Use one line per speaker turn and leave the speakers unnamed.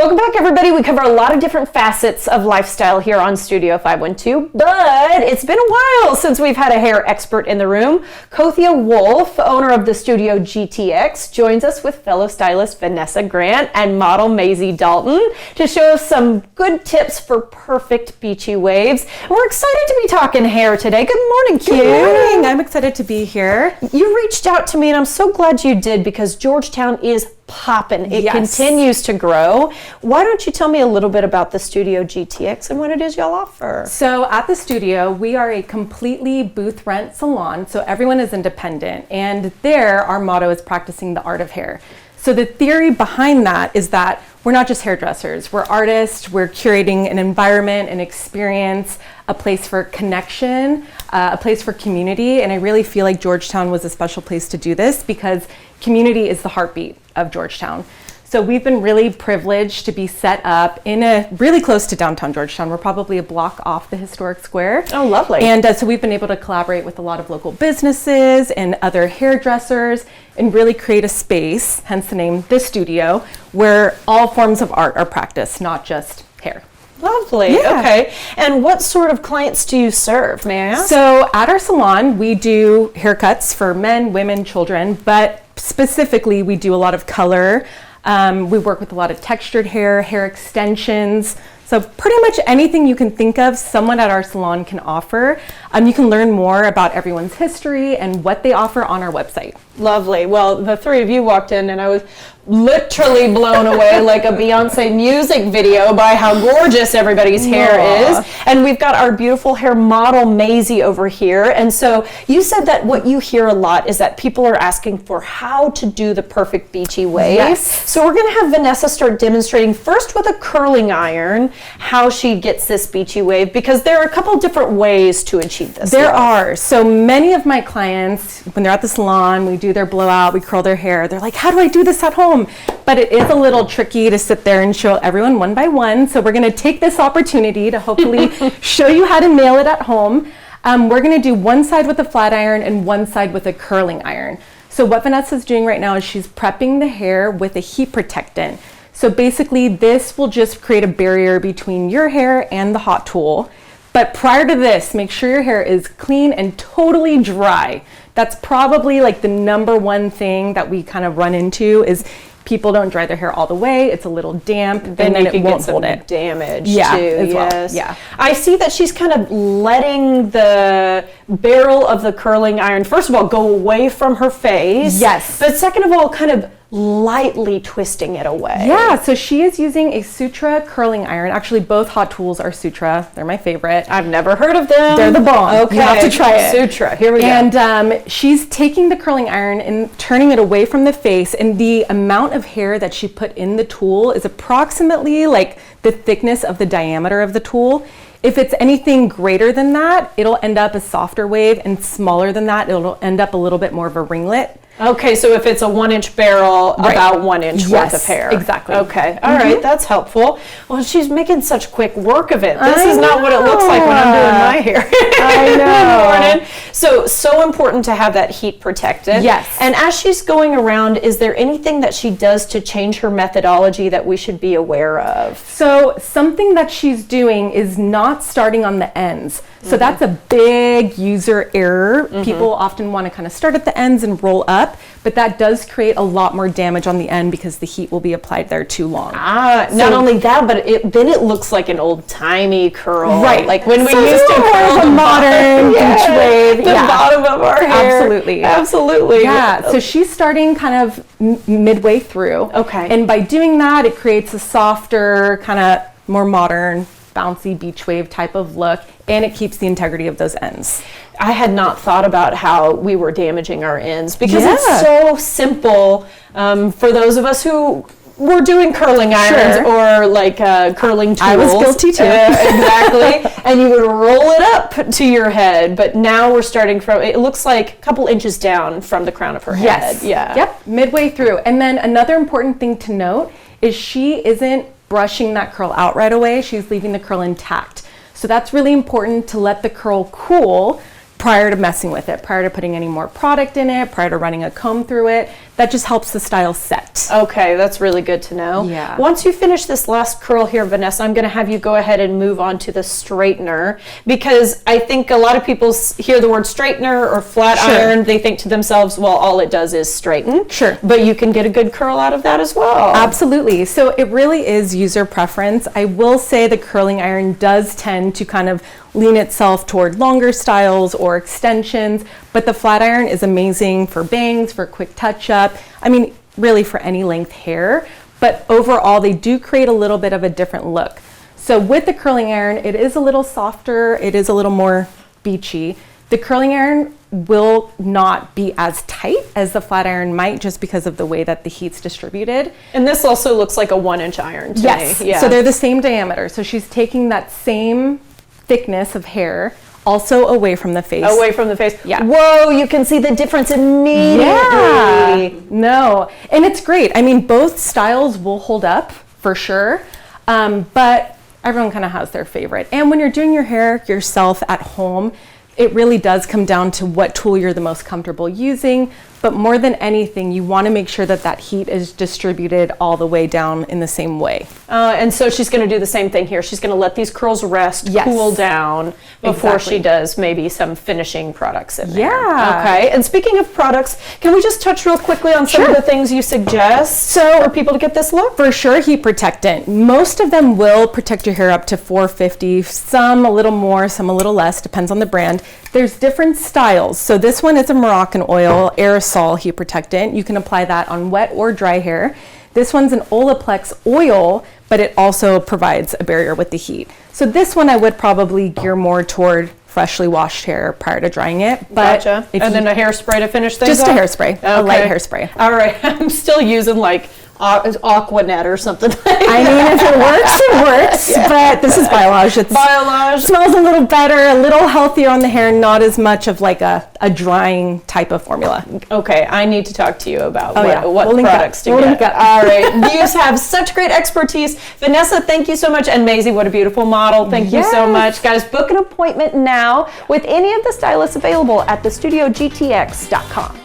Welcome back, everybody. We cover a lot of different facets of lifestyle here on Studio 512, but it's been a while since we've had a hair expert in the room. Quothia Wolf, owner of the Studio GTX, joins us with fellow stylist Vanessa Grant and model Maisie Dalton to show us some good tips for perfect beachy waves. We're excited to be talking hair today. Good morning, Q.
Good morning. I'm excited to be here.
You reached out to me, and I'm so glad you did, because Georgetown is popping. It continues to grow. Why don't you tell me a little bit about the Studio GTX and what it is y'all offer?
So at the studio, we are a completely booth rent salon, so everyone is independent. And there, our motto is practicing the art of hair. So the theory behind that is that we're not just hairdressers, we're artists, we're curating an environment, an experience, a place for connection, a place for community. And I really feel like Georgetown was a special place to do this because community is the heartbeat of Georgetown. So we've been really privileged to be set up in a really close to downtown Georgetown. We're probably a block off the historic square.
Oh, lovely.
And so we've been able to collaborate with a lot of local businesses and other hairdressers and really create a space, hence the name, The Studio, where all forms of art are practiced, not just hair.
Lovely.
Yeah.
Okay. And what sort of clients do you serve, may I ask?
So at our salon, we do haircuts for men, women, children, but specifically we do a lot of color. We work with a lot of textured hair extensions. So pretty much anything you can think of, someone at our salon can offer. You can learn more about everyone's history and what they offer on our website.
Lovely. Well, the three of you walked in and I was literally blown away like a Beyonce music video by how gorgeous everybody's hair is. And we've got our beautiful hair model Maisie over here. And so you said that what you hear a lot is that people are asking for how to do the perfect beachy wave.
Yes.
So we're going to have Vanessa start demonstrating first with a curling iron how she gets this beachy wave, because there are a couple different ways to achieve this.
There are. So many of my clients, when they're at the salon, we do their blowout, we curl their hair. They're like, how do I do this at home? But it is a little tricky to sit there and show everyone one by one. So we're going to take this opportunity to hopefully show you how to nail it at home. We're going to do one side with a flat iron and one side with a curling iron. So what Vanessa's doing right now is she's prepping the hair with a heat protectant. So basically this will just create a barrier between your hair and the hot tool. But prior to this, make sure your hair is clean and totally dry. That's probably like the number one thing that we kind of run into is people don't dry their hair all the way. It's a little damp, and then it won't hold it.
Damage too.
As well.
Yes.
Yeah.
I see that she's kind of letting the barrel of the curling iron, first of all, go away from her face.
Yes.
But second of all, kind of lightly twisting it away.
Yeah, so she is using a Sutra curling iron. Actually, both hot tools are Sutra. They're my favorite.
I've never heard of them.
They're the bomb.
Okay.
You have to try it.
Sutra. Here we go.
And she's taking the curling iron and turning it away from the face, and the amount of hair that she put in the tool is approximately like the thickness of the diameter of the tool. If it's anything greater than that, it'll end up a softer wave, and smaller than that, it'll end up a little bit more of a ringlet.
Okay, so if it's a 1-inch barrel, about 1 inch worth of hair.
Exactly.
Okay, all right, that's helpful. Well, she's making such quick work of it. This is not what it looks like when I'm doing my hair.
I know.
In the morning. So important to have that heat protected.
Yes.
And as she's going around, is there anything that she does to change her methodology that we should be aware of?
So something that she's doing is not starting on the ends. So that's a big user error. People often want to kind of start at the ends and roll up, but that does create a lot more damage on the end because the heat will be applied there too long.
Not only that, but then it looks like an old-timey curl.
Right.
Like when we used to curl
the modern beach wave.
The bottom of our hair.
Absolutely.
Absolutely.
Yeah. So she's starting kind of midway through.
Okay.
And by doing that, it creates a softer, kind of more modern, bouncy beach wave type of look, and it keeps the integrity of those ends.
I had not thought about how we were damaging our ends, because it's so simple for those of us who were doing curling irons or like curling tools.
I was guilty too.
Exactly. And you would roll it up to your head, but now we're starting from, it looks like a couple inches down from the crown of her head. Yeah.
Yep, midway through. And then another important thing to note is she isn't brushing that curl out right away. She's leaving the curl intact. So that's really important to let the curl cool prior to messing with it, prior to putting any more product in it, prior to running a comb through it. that just helps the style set.
Okay, that's really good to know.
Yeah.
Once you finish this last curl here, Vanessa, I'm going to have you go ahead and move on to the straightener, because I think a lot of people hear the word straightener or flat iron, they think to themselves, well, all it does is straighten.
Sure.
But you can get a good curl out of that as well.
Absolutely. So it really is user preference. I will say the curling iron does tend to kind of lean itself toward longer styles or extensions, but the flat iron is amazing for bangs, for quick touch up. I mean, really for any length hair, but overall they do create a little bit of a different look. So with the curling iron, it is a little softer, it is a little more beachy. The curling iron will not be as tight as the flat iron might, just because of the way that the heat's distributed.
And this also looks like a 1-inch iron to me. Yeah.
So they're the same diameter. So she's taking that same thickness of hair also away from the face.
Away from the face.
Yeah.
Whoa, you can see the difference immediately.
Yeah. No, and it's great. I mean, both styles will hold up for sure, but everyone kind of has their favorite. And when you're doing your hair yourself at home, it really does come down to what tool you're the most comfortable using. But more than anything, you want to make sure that that heat is distributed all the way down in the same way.
And so she's going to do the same thing here. She's going to let these curls rest, cool down before she does maybe some finishing products in there.
Yeah.
Okay. And speaking of products, can we just touch real quickly on some of the things you suggest for people to get this look?
For sure, heat protectant. Most of them will protect your hair up to 450, some a little more, some a little less, depends on the brand. There's different styles. So this one is a Moroccan oil aerosol heat protectant. You can apply that on wet or dry hair. This one's an Olaplex oil, but it also provides a barrier with the heat. So this one I would probably gear more toward freshly washed hair prior to drying it. But
gotcha. And then a hairspray to finish things
just
off?
a hairspray, a light hairspray.
All right. I'm still using like Aquanet or something.
I mean, if it works, it works. But this is Biolage. It smells a little better, a little healthier on the hair, not as much of like a drying type of formula.
Okay, I need to talk to you about what
we'll
products to get. All right, you have such great expertise. Vanessa, thank you so much. And Maisie, what a beautiful model. Thank you so much. Guys, book an appointment now with any of the stylists available at thestudiogtx.com.